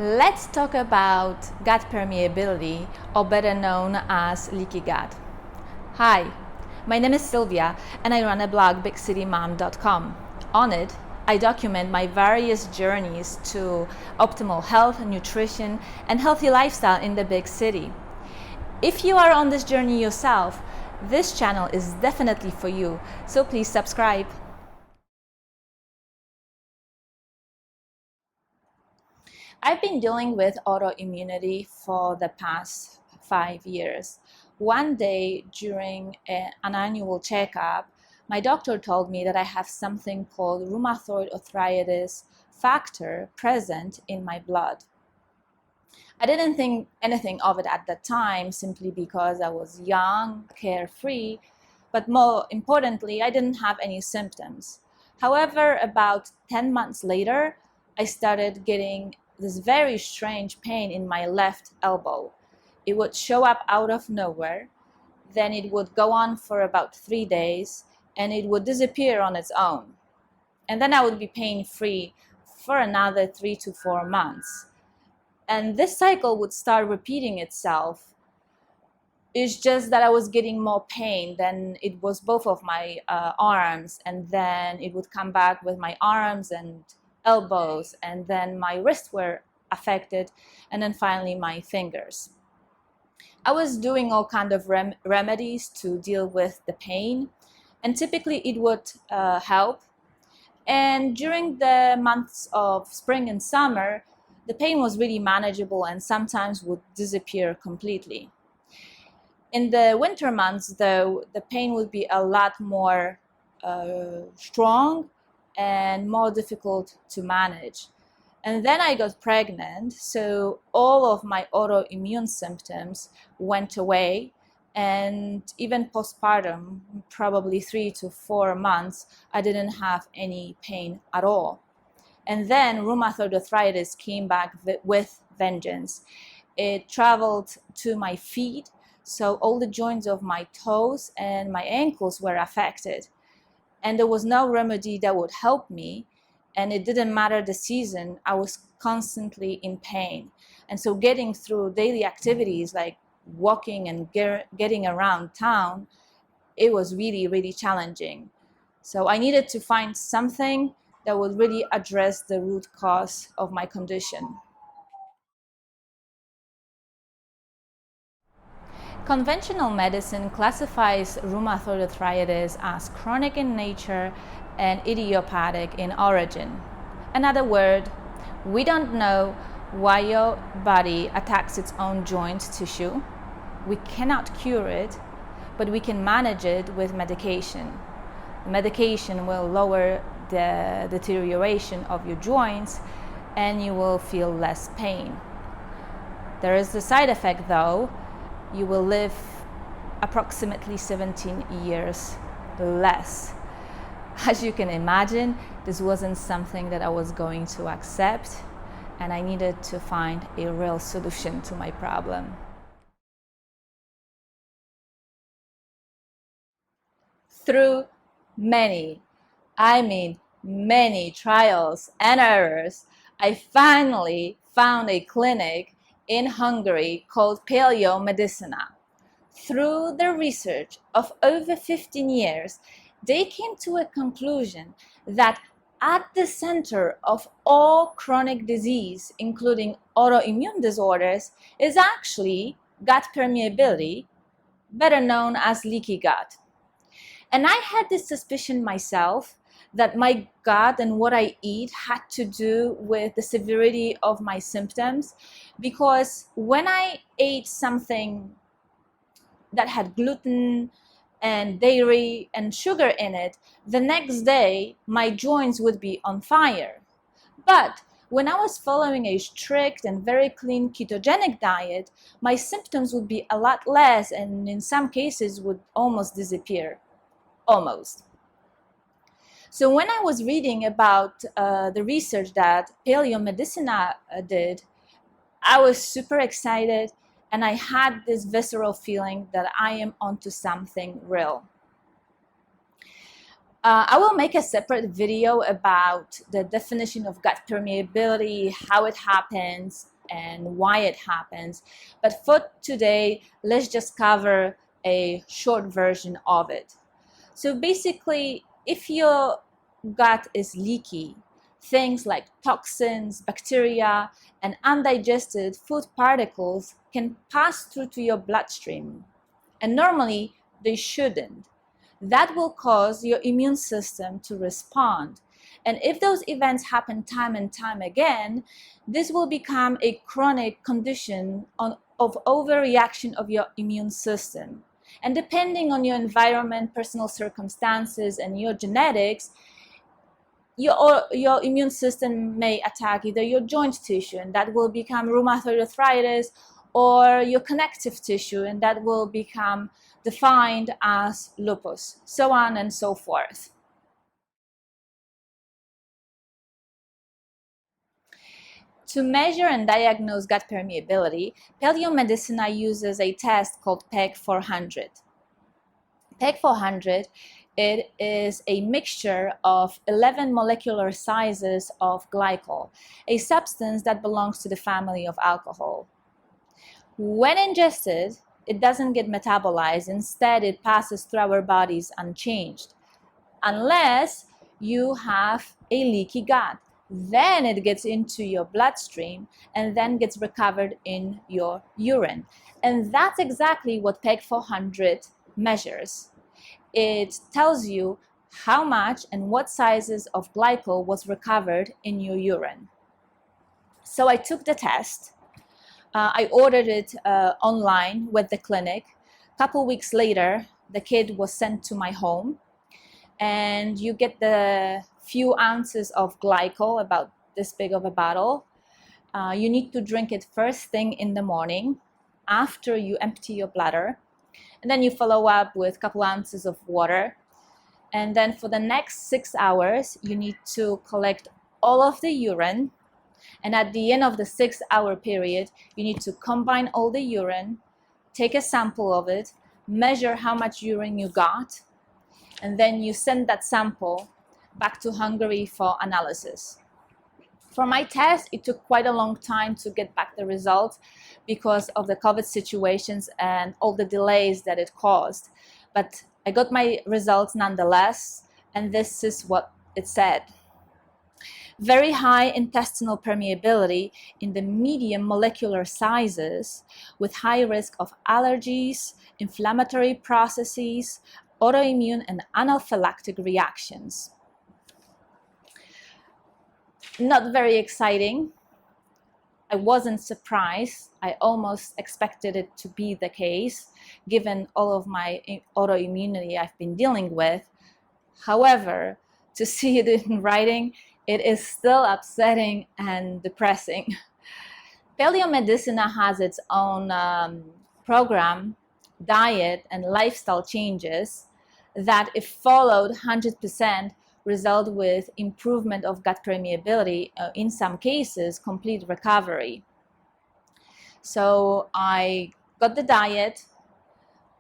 Let's talk about gut permeability, or better known as leaky gut. Hi, my name is Sylvia and I run a blog, bigcitymom.com. On it, I document my various journeys to optimal health, nutrition, and healthy lifestyle in the big city. If you are on this journey yourself, this channel is definitely for you, so please subscribe. I've been dealing with autoimmunity for the past 5 years. One day during an annual checkup, my doctor told me that I have something called rheumatoid arthritis factor present in my blood. I didn't think anything of it at the time simply because I was young, carefree, but more importantly, I didn't have any symptoms. However, about 10 months later, I started getting this very strange pain in my left elbow. It would show up out of nowhere, then it would go on for about 3 days, and it would disappear on its own. And then I would be pain-free for another 3 to 4 months. And this cycle would start repeating itself. It's just that I was getting more pain. Then it was both of my arms, and then it would come back with my arms and elbows, and then my wrists were affected, and then finally my fingers. I was doing all kinds of remedies to deal with the pain, and typically it would help. And during the months of spring and summer, the pain was really manageable and sometimes would disappear completely. In the winter months, though, the pain would be a lot more strong and more difficult to manage. And then I got pregnant, so all of my autoimmune symptoms went away, and even postpartum, probably 3 to 4 months, I didn't have any pain at all. And then rheumatoid arthritis came back with vengeance. It traveled to my feet, so all the joints of my toes and my ankles were affected. And there was no remedy that would help me, and it didn't matter the season, I was constantly in pain. And so getting through daily activities like walking and getting around town, it was really, really challenging. So I needed to find something that would really address the root cause of my condition. Conventional medicine classifies rheumatoid arthritis as chronic in nature and idiopathic in origin. Another word, we don't know why your body attacks its own joint tissue. We cannot cure it, but we can manage it with medication. The medication will lower the deterioration of your joints and you will feel less pain. There is the side effect though. You will live approximately 17 years less. As you can imagine, this wasn't something that I was going to accept, and I needed to find a real solution to my problem. Through many trials and errors, I finally found a clinic in Hungary called Paleomedicina. Through the research of over 15 years, they came to a conclusion that at the center of all chronic disease, including autoimmune disorders, is actually gut permeability, better known as leaky gut. And I had this suspicion myself that my gut and what I eat had to do with the severity of my symptoms, because when I ate something that had gluten and dairy and sugar in it, the next day my joints would be on fire. But when I was following a strict and very clean ketogenic diet, my symptoms would be a lot less and in some cases would almost disappear. Almost. So when I was reading about the research that Paleomedicina did, I was super excited, and I had this visceral feeling that I am onto something real. I will make a separate video about the definition of gut permeability, how it happens, and why it happens. But for today, let's just cover a short version of it. So basically, if your gut is leaky, things like toxins, bacteria, and undigested food particles can pass through to your bloodstream. And normally, they shouldn't. That will cause your immune system to respond. And if those events happen time and time again, this will become a chronic condition of overreaction of your immune system. And depending on your environment, personal circumstances, and your genetics, your immune system may attack either your joint tissue, and that will become rheumatoid arthritis, or your connective tissue, and that will become defined as lupus, so on and so forth. To measure and diagnose gut permeability, paleomedicina uses a test called PEG 400. PEG 400, it is a mixture of 11 molecular sizes of glycol, a substance that belongs to the family of alcohol. When ingested, it doesn't get metabolized. Instead, it passes through our bodies unchanged, unless you have a leaky gut. Then it gets into your bloodstream and then gets recovered in your urine. And that's exactly what PEG 400 measures. It tells you how much and what sizes of glycol was recovered in your urine. So I took the test. I ordered it online with the clinic. A couple weeks later, the kit was sent to my home, and you get the few ounces of glycol, about this big of a bottle. You need to drink it first thing in the morning after you empty your bladder, and then you follow up with a couple ounces of water. And then for the next 6 hours, you need to collect all of the urine. And at the end of the 6-hour period, you need to combine all the urine, take a sample of it, measure how much urine you got, and then you send that sample back to Hungary for analysis. For my test, it took quite a long time to get back the results because of the COVID situations and all the delays that it caused. But I got my results nonetheless, and this is what it said. Very high intestinal permeability in the medium molecular sizes, with high risk of allergies, inflammatory processes, autoimmune and anaphylactic reactions. Not very exciting. I wasn't surprised. I almost expected it to be the case, given all of my autoimmunity I've been dealing with. However, to see it in writing, it is still upsetting and depressing. Paleomedicina has its own program, diet, and lifestyle changes that, if followed 100%, result with improvement of gut permeability, in some cases, complete recovery. So I got the diet.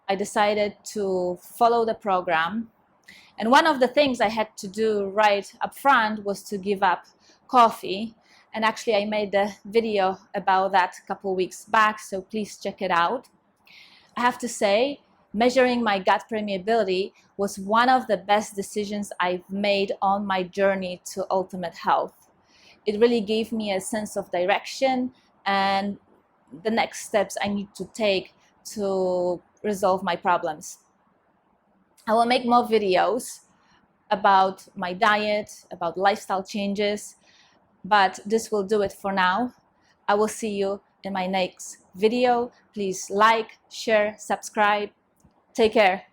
I decided to follow the program. And one of the things I had to do right up front was to give up coffee. And actually, I made a video about that a couple weeks back, so please check it out. I have to say, measuring my gut permeability was one of the best decisions I've made on my journey to ultimate health. It really gave me a sense of direction and the next steps I need to take to resolve my problems. I will make more videos about my diet, about lifestyle changes, but this will do it for now. I will see you in my next video. Please like, share, subscribe. Take care.